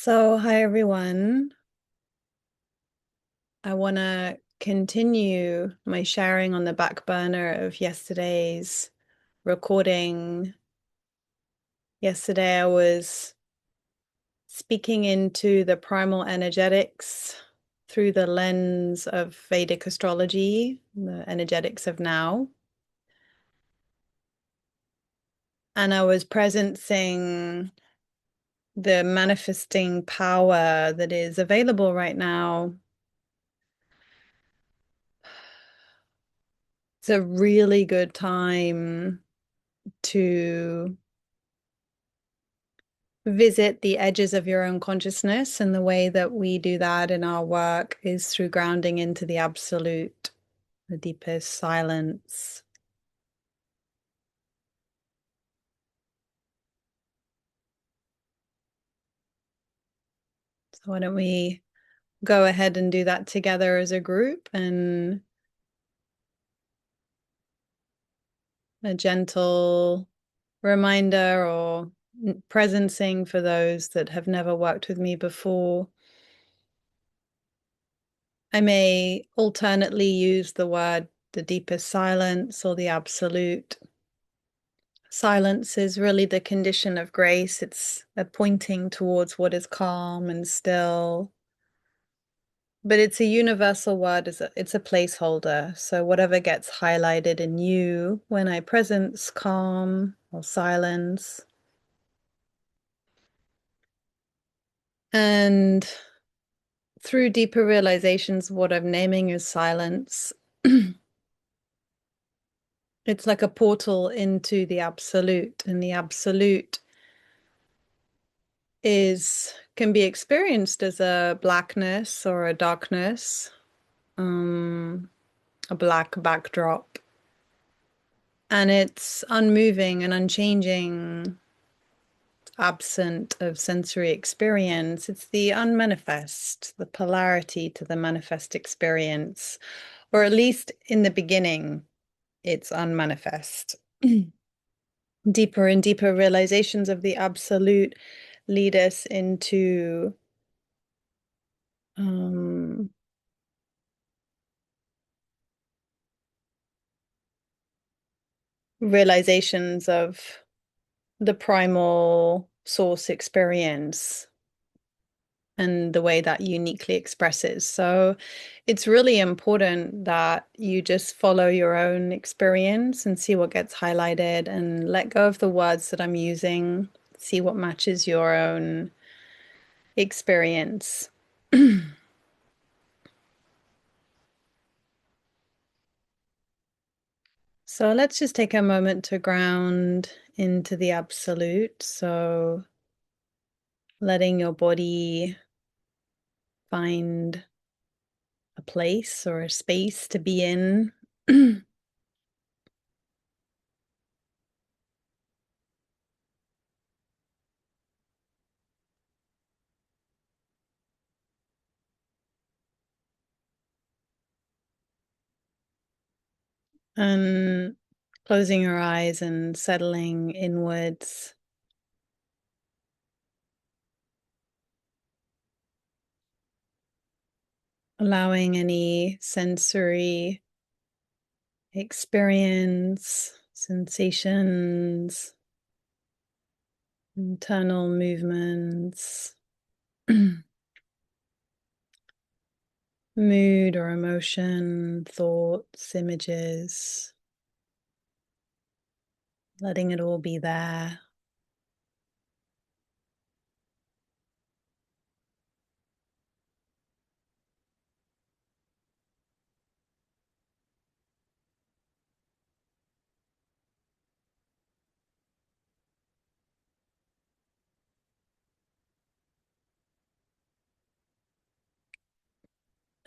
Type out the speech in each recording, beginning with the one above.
Hi everyone. I want to continue my sharing on the back burner of yesterday's recording. Yesterday I was speaking into the primal energetics through the lens of Vedic astrology, the energetics of now. And I was presencing the manifesting power that is available right now. It's a really good time to visit the edges of your own consciousness. And the way that we do that in our work is through grounding into the absolute, the deepest silence. So why don't we go ahead and do that together as a group, and a gentle reminder or presencing for those that have never worked with me before. I may alternately use the word the deepest silence or the absolute. Silence is really the condition of grace. It's a pointing towards what is calm and still. But it's a universal word, it's a placeholder. So whatever gets highlighted in you when I presence calm or silence. And through deeper realizations, what I'm naming is silence. It's like a portal into the absolute, and the absolute can be experienced as a blackness or a darkness, a black backdrop. And it's unmoving and unchanging, absent of sensory experience. It's the unmanifest, the polarity to the manifest experience, or at least in the beginning, it's unmanifest. Deeper and deeper realizations of the absolute lead us into realizations of the primal source experience and the way that uniquely expresses. So it's really important that you just follow your own experience and see what gets highlighted, and let go of the words that I'm using, see what matches your own experience. So let's just take a moment to ground into the absolute. So letting your body find a place or a space to be in. And closing your eyes and settling inwards. Allowing any sensory experience, sensations, internal movements, mood or emotion, thoughts, images, letting it all be there.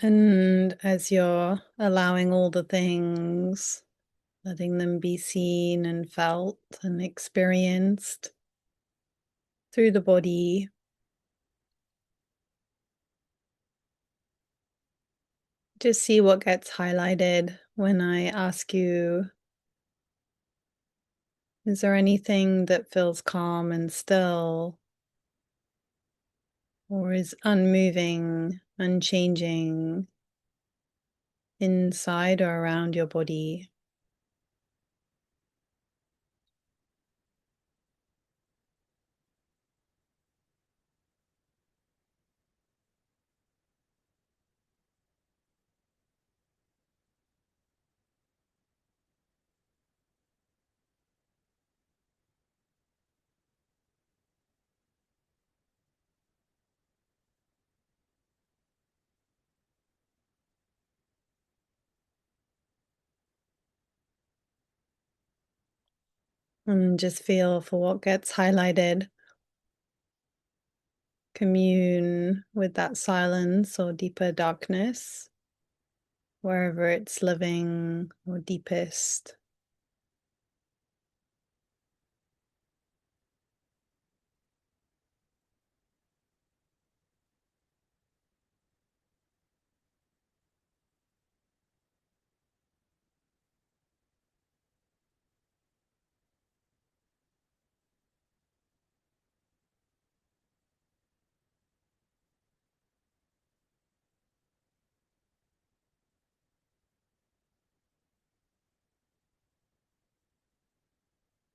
And as you're allowing all the things, letting them be seen and felt and experienced through the body, just see what gets highlighted when I ask you, is there anything that feels calm and still? or is unmoving, unchanging inside or around your body. And just feel for what gets highlighted. Commune with that silence or deeper darkness, wherever it's living or deepest.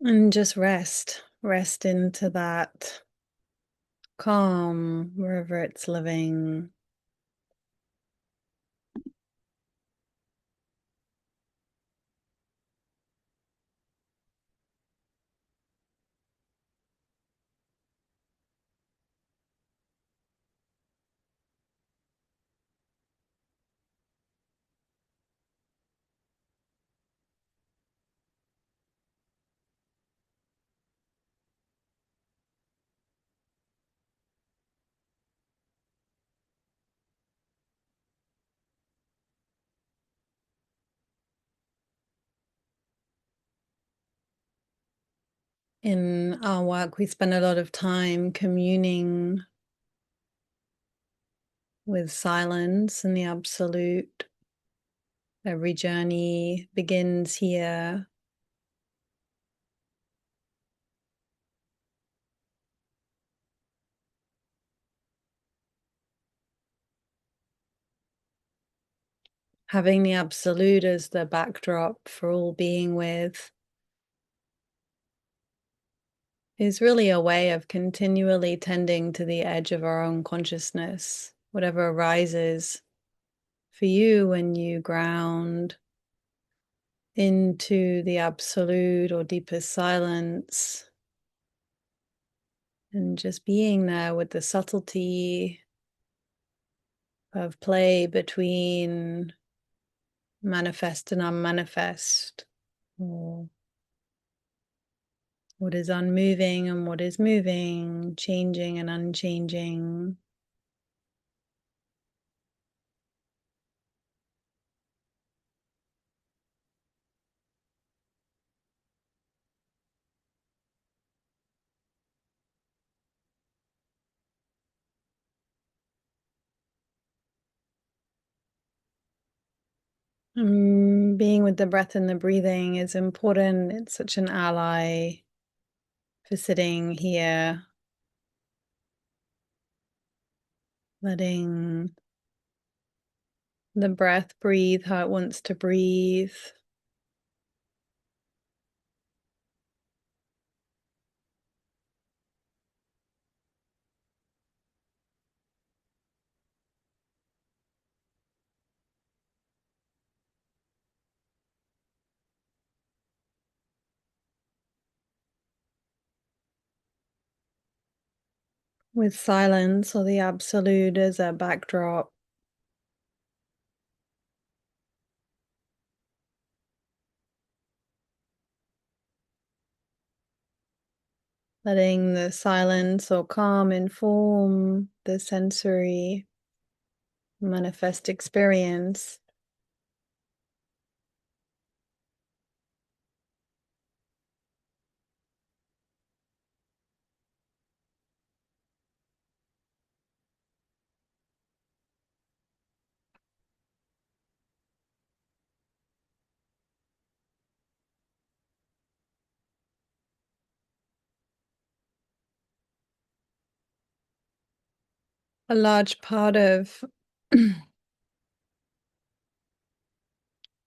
And just rest into that calm wherever it's living. In our work, we spend a lot of time communing with silence and the absolute. Every journey begins here. Having the absolute as the backdrop for all being with is really a way of continually tending to the edge of our own consciousness, whatever arises for you when you ground into the absolute or deepest silence, and just being there with the subtlety of play between manifest and unmanifest, or what is unmoving and what is moving, changing and unchanging. Being with the breath and the breathing is important. It's such an ally for sitting here, letting the breath breathe how it wants to breathe. With silence or the absolute as a backdrop, letting the silence or calm inform the sensory manifest experience. A large part of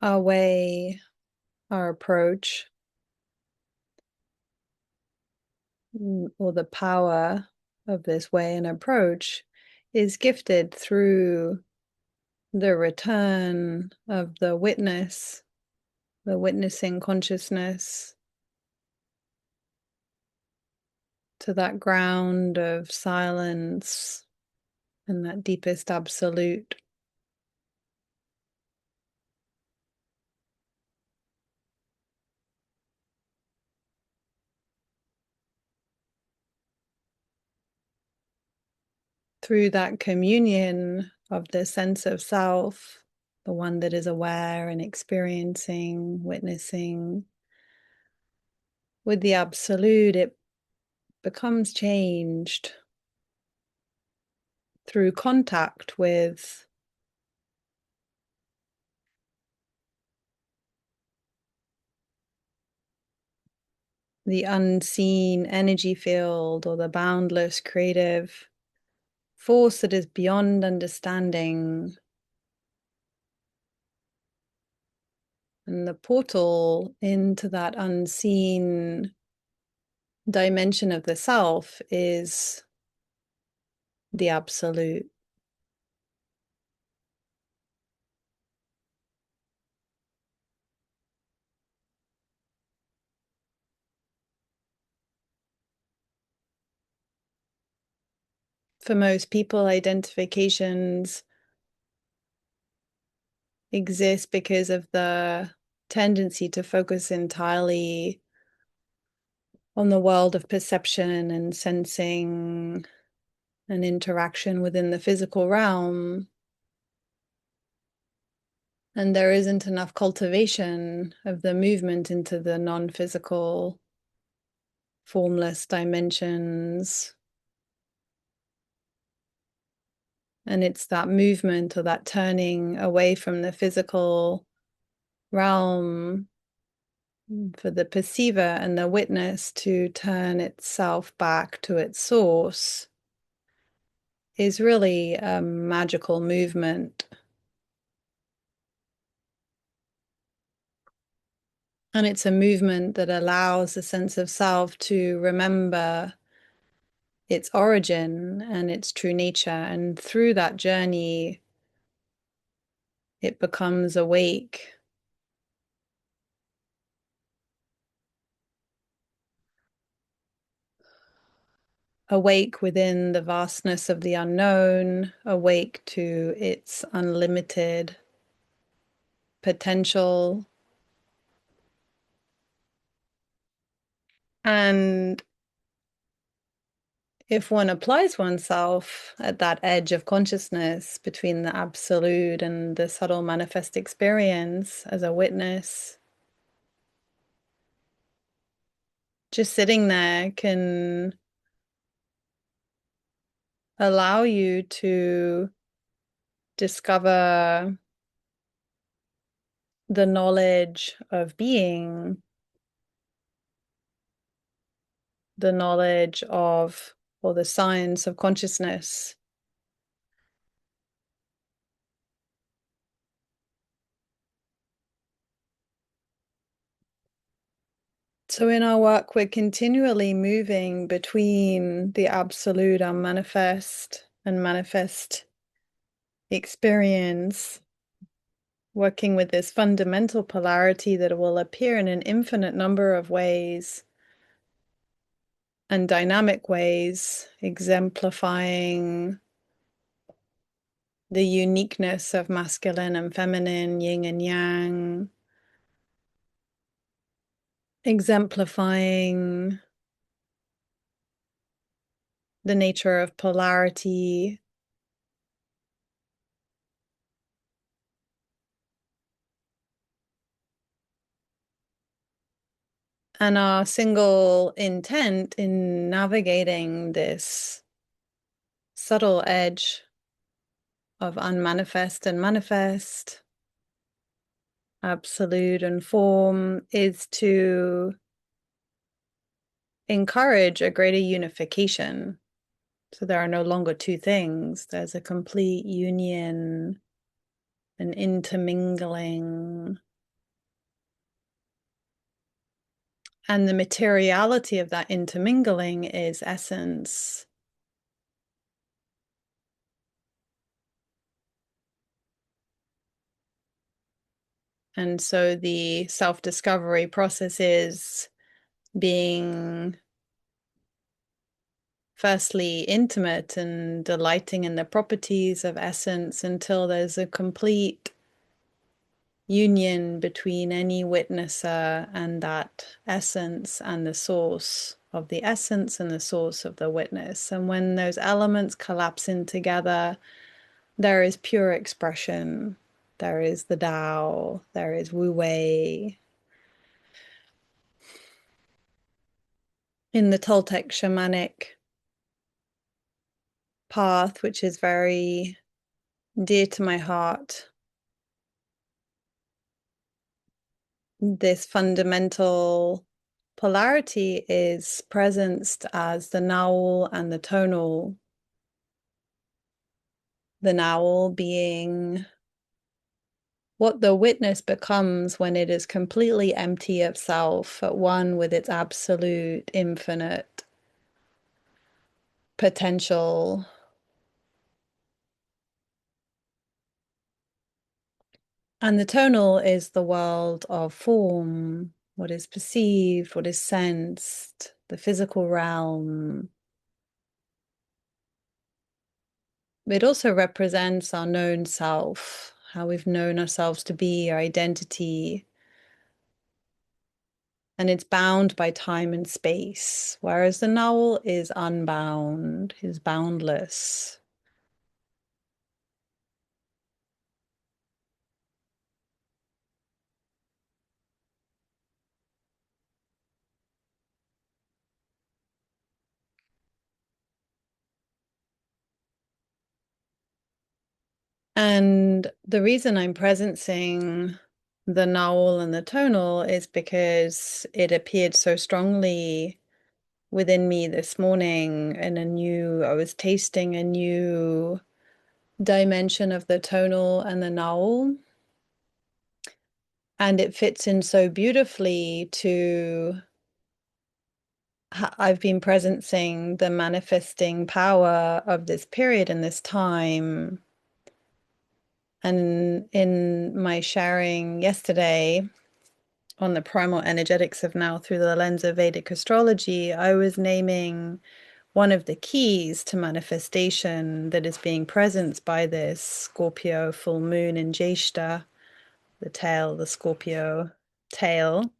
our way, our approach, or the power of this way and approach is gifted through the return of the witness, the witnessing consciousness to that ground of silence and that deepest absolute. Through that communion of the sense of self, the one that is aware and experiencing, witnessing, with the absolute, it becomes changed through contact with the unseen energy field or the boundless creative force that is beyond understanding. And the portal into that unseen dimension of the self is the absolute. For most people, identifications exist because of the tendency to focus entirely on the world of perception and sensing and interaction within the physical realm. And there isn't enough cultivation of the movement into the non-physical, formless dimensions. And it's that movement or that turning away from the physical realm for the perceiver and the witness to turn itself back to its source is really a magical movement. And it's a movement that allows the sense of self to remember its origin and its true nature. And through that journey, it becomes awake. Awake within the vastness of the unknown, awake to its unlimited potential. And if one applies oneself at that edge of consciousness between the absolute and the subtle manifest experience as a witness, just sitting there can allow you to discover the knowledge of being, the knowledge of, or the science of consciousness. So in our work, we're continually moving between the absolute unmanifest and manifest experience, working with this fundamental polarity that will appear in an infinite number of ways and dynamic ways, exemplifying the uniqueness of masculine and feminine, yin and yang, exemplifying the nature of polarity, and our single intent in navigating this subtle edge of unmanifest and manifest, absolute and form, is to encourage a greater unification. So there are no longer two things. There's a complete union, an intermingling. And the materiality of that intermingling is essence. And so the self-discovery process is being firstly intimate and delighting in the properties of essence until there's a complete union between any witnesser and that essence and the source of the essence and the source of the witness. And when those elements collapse in together, there is pure expression. There is the Tao, there is Wu Wei. In the Toltec shamanic path, which is very dear to my heart, this fundamental polarity is presenced as the Nagual and the Tonal. The Nagual being what the witness becomes when it is completely empty of self, at one with its absolute, infinite potential. And the tonal is the world of form, what is perceived, what is sensed, the physical realm. It also represents our known self, how we've known ourselves to be, our identity. And it's bound by time and space, whereas the Nagual is unbound, is boundless. And the reason I'm presencing the Nagual and the tonal is because it appeared so strongly within me this morning, and I was tasting a new dimension of the tonal and the Nagual. And it fits in so beautifully to, I've been presencing the manifesting power of this period and this time. And in my sharing yesterday on the primal energetics of now through the lens of Vedic astrology, I was naming one of the keys to manifestation that is being presenced by this Scorpio full moon in Jeshta, the Scorpio tail,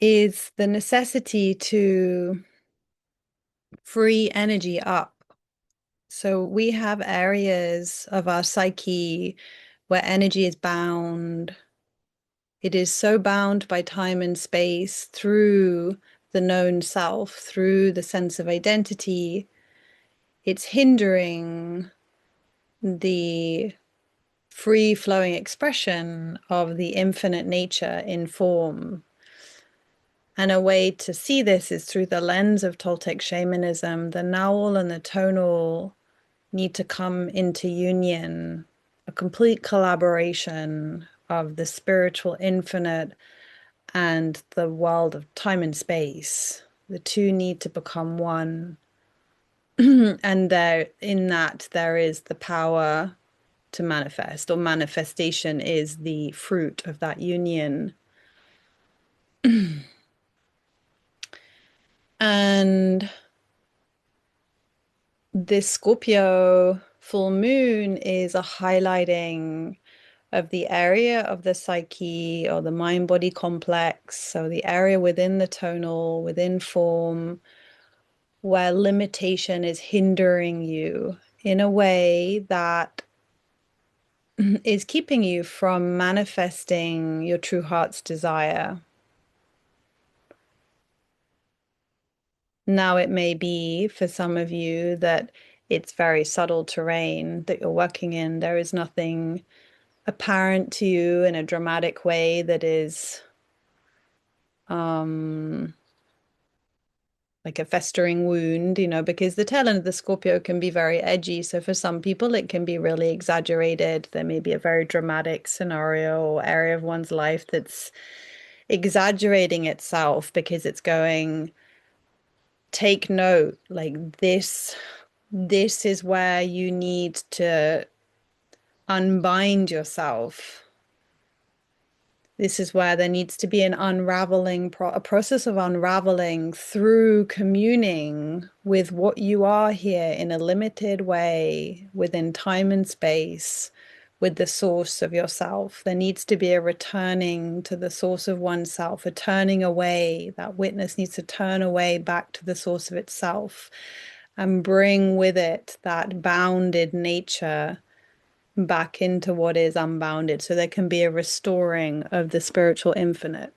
is the necessity to free energy up. So we have areas of our psyche where energy is bound. It is so bound by time and space through the known self, through the sense of identity. It's hindering the free-flowing expression of the infinite nature in form. And a way to see this is through the lens of Toltec shamanism. The Nagual and the tonal need to come into union, a complete collaboration of the spiritual infinite and the world of time and space. The two need to become one. And in that there is the power to manifest, or manifestation is the fruit of that union. And this Scorpio full moon is a highlighting of the area of the psyche or the mind-body complex, so the area within the tonal, within form, where limitation is hindering you in a way that is keeping you from manifesting your true heart's desire. Now, it may be for some of you that it's very subtle terrain that you're working in. There is nothing apparent to you in a dramatic way that is like a festering wound, because the tail end of the Scorpio can be very edgy. So for some people, it can be really exaggerated. There may be a very dramatic scenario or area of one's life that's exaggerating itself because it's going, take note, like this is where you need to unbind yourself. This is where there needs to be an unraveling, a process of unraveling through communing with what you are here in a limited way within time and space with the source of yourself. There needs to be a returning to the source of oneself, a turning away. That witness needs to turn away back to the source of itself and bring with it that bounded nature back into what is unbounded. So there can be a restoring of the spiritual infinite.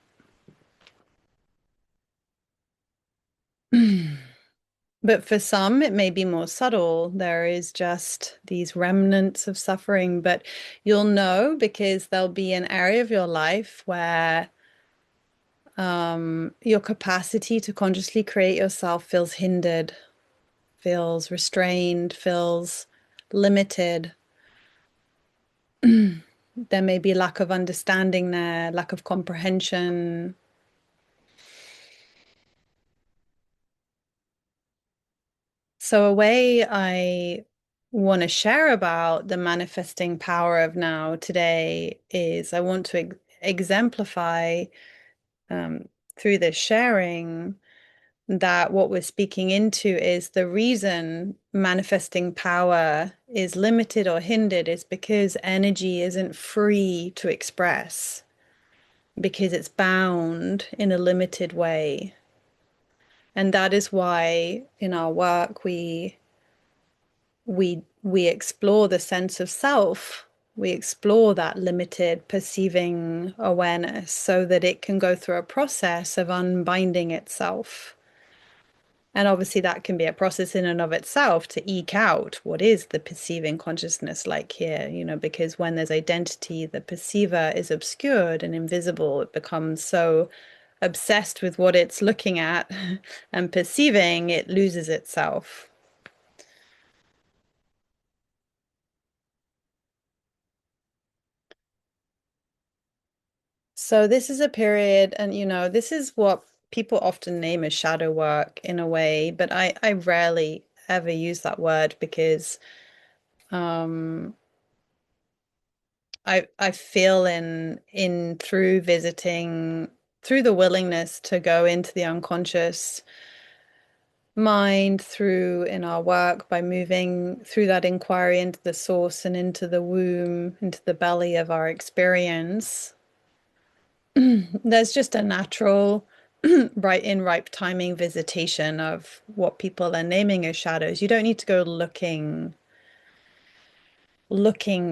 But for some, it may be more subtle. There is just these remnants of suffering, but you'll know because there'll be an area of your life where your capacity to consciously create yourself feels hindered, feels restrained, feels limited. There may be lack of understanding there, lack of comprehension. So, a way I want to share about the manifesting power of now today is I want to exemplify through this sharing that what we're speaking into is the reason manifesting power is limited or hindered is because energy isn't free to express, because it's bound in a limited way. And that is why in our work we explore the sense of self. We explore that limited perceiving awareness so that it can go through a process of unbinding itself. And obviously, that can be a process in and of itself to eke out what is the perceiving consciousness like here, because when there's identity, the perceiver is obscured and invisible. It becomes so obsessed with what it's looking at and perceiving, it loses itself. So this is a period, and this is what people often name as shadow work in a way, but I rarely ever use that word because um I feel in through visiting, through the willingness to go into the unconscious mind, through in our work by moving through that inquiry into the source and into the womb, into the belly of our experience. There's just a natural, right in ripe timing visitation of what people are naming as shadows. You don't need to go looking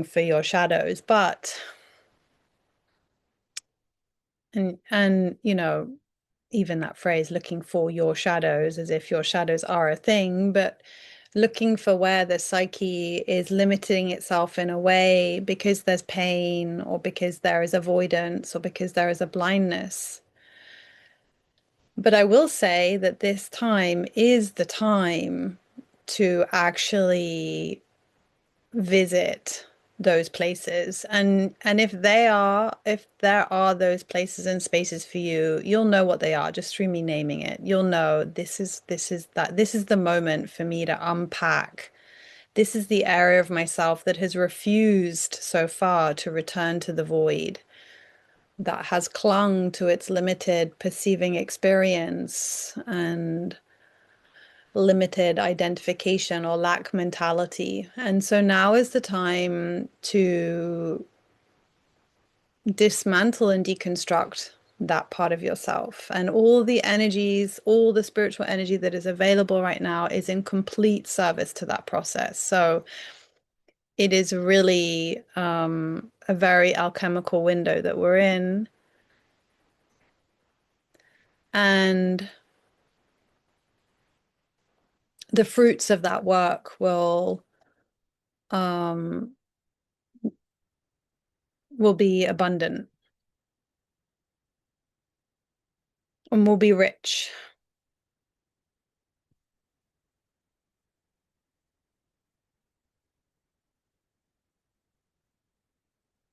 for your shadows, but and even that phrase, looking for your shadows, as if your shadows are a thing, but looking for where the psyche is limiting itself in a way because there's pain or because there is avoidance or because there is a blindness. But I will say that this time is the time to actually visit those places. And if there are those places and spaces for you, you'll know what they are just through me naming it. You'll know this is the moment for me to unpack. This is the area of myself that has refused so far to return to the void, that has clung to its limited perceiving experience and limited identification or lack mentality. And so now is the time to dismantle and deconstruct that part of yourself. And all the energies, all the spiritual energy that is available right now is in complete service to that process. So it is really a very alchemical window that we're in. And the fruits of that work um, will be abundant and will be rich.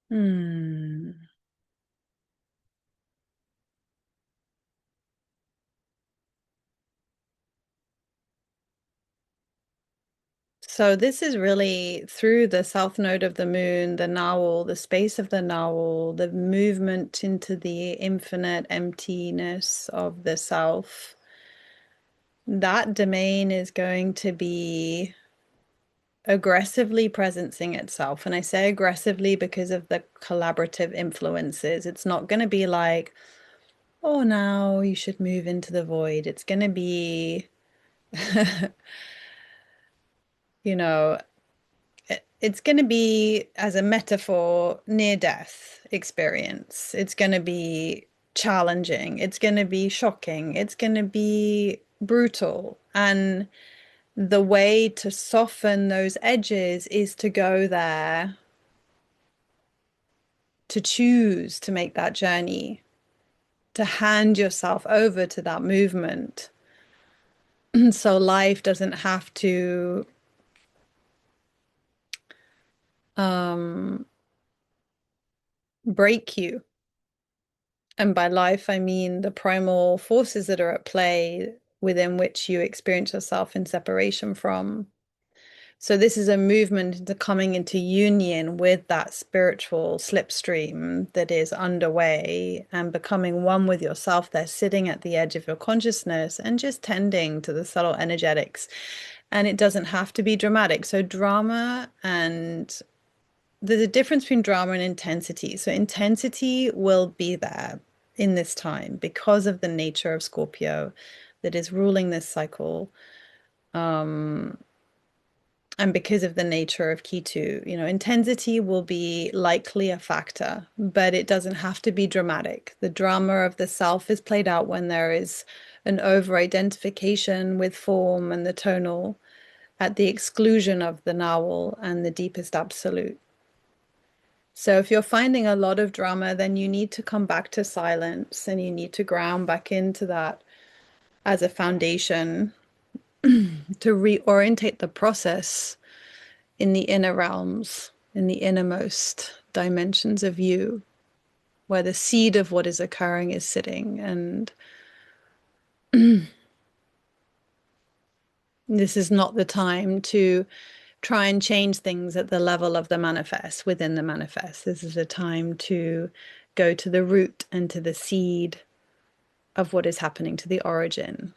Hmm. So this is really through the south node of the moon, the Nagual, the space of the Nagual, the movement into the infinite emptiness of the self. That domain is going to be aggressively presencing itself. And I say aggressively because of the collaborative influences. It's not going to be like, oh, now you should move into the void. It's going to be, you know, it's going to be, as a metaphor, near death experience. It's going to be challenging. It's going to be shocking. It's going to be brutal. And the way to soften those edges is to go there, to choose to make that journey, to hand yourself over to that movement. So life doesn't have to um, break you. And by life, I mean the primal forces that are at play within which you experience yourself in separation from. So this is a movement into coming into union with that spiritual slipstream that is underway and becoming one with yourself there, sitting at the edge of your consciousness and just tending to the subtle energetics. And it doesn't have to be dramatic. So drama and there's a difference between drama and intensity. So intensity will be there in this time because of the nature of Scorpio that is ruling this cycle. Um, and because of the nature of Ketu, intensity will be likely a factor, but it doesn't have to be dramatic. The drama of the self is played out when there is an over-identification with form and the tonal at the exclusion of the Nahual and the deepest absolute. So if you're finding a lot of drama, then you need to come back to silence and you need to ground back into that as a foundation to reorientate the process in the inner realms, in the innermost dimensions of you, where the seed of what is occurring is sitting. And this is not the time to try and change things at the level of the manifest, within the manifest. This is a time to go to the root and to the seed of what is happening, to the origin.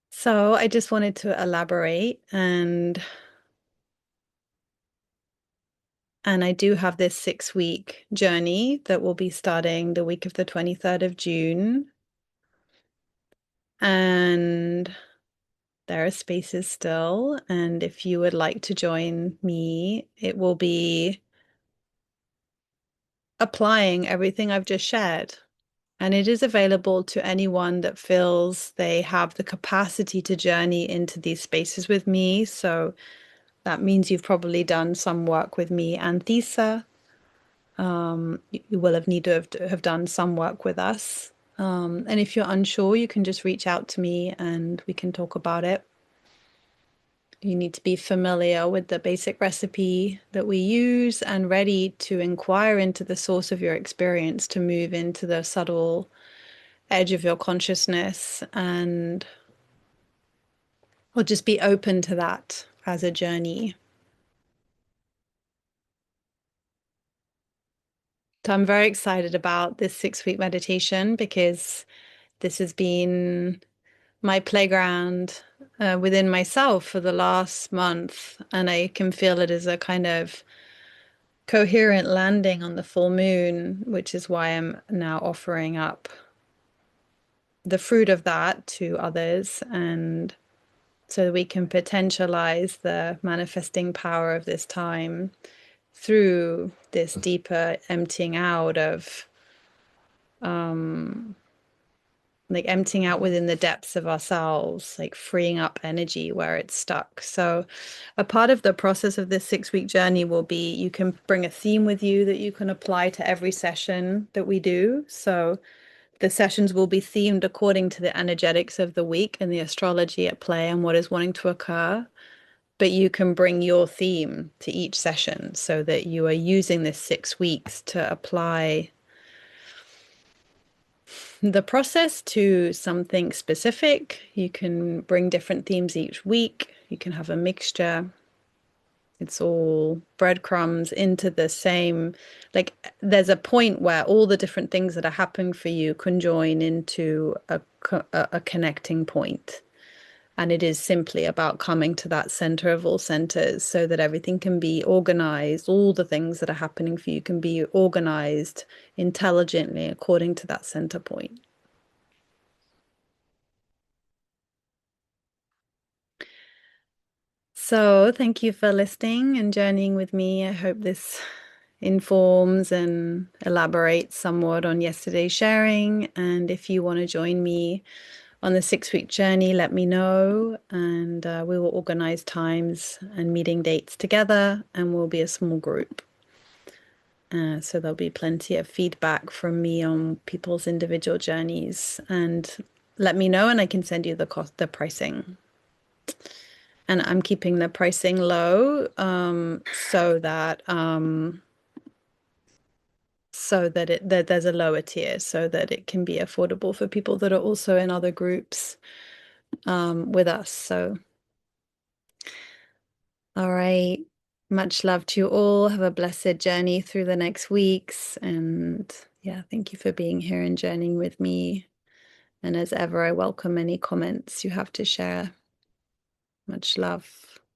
So I just wanted to elaborate and I do have this 6-week journey that will be starting the week of the 23rd of June. And there are spaces still. And if you would like to join me, it will be applying everything I've just shared. And it is available to anyone that feels they have the capacity to journey into these spaces with me. So that means you've probably done some work with me and Thesa. You will have need to have done some work with us. And if you're unsure, you can just reach out to me and we can talk about it. You need to be familiar with the basic recipe that we use and ready to inquire into the source of your experience to move into the subtle edge of your consciousness and or just be open to that as a journey. So I'm very excited about this 6-week meditation because this has been my playground within myself for the last month, and I can feel it as a kind of coherent landing on the full moon, which is why I'm now offering up the fruit of that to others, and so that we can potentialize the manifesting power of this time through this deeper emptying out of like emptying out within the depths of ourselves, like freeing up energy where it's stuck. So, a part of the process of this 6-week journey will be you can bring a theme with you that you can apply to every session that we do. So, the sessions will be themed according to the energetics of the week and the astrology at play and what is wanting to occur. but you can bring your theme to each session so that you are using this 6 weeks to apply the process to something specific. You can bring different themes each week. You can have a mixture. It's all breadcrumbs into the same, like there's a point where all the different things that are happening for you conjoin into a connecting point. And it is simply about coming to that center of all centers so that everything can be organized. All the things that are happening for you can be organized intelligently according to that center point. So, thank you for listening and journeying with me. I hope this informs and elaborates somewhat on yesterday's sharing. And if you want to join me on the 6 week journey, let me know. And we will organize times and meeting dates together, and we'll be a small group. So there'll be plenty of feedback from me on people's individual journeys. And let me know, and I can send you the cost, the pricing. And I'm keeping the pricing low, so that there's a lower tier so that it can be affordable for people that are also in other groups with us. So, all right. Much love to you all. Have a blessed journey through the next weeks. And yeah, thank you for being here and journeying with me. And as ever, I welcome any comments you have to share. Much love.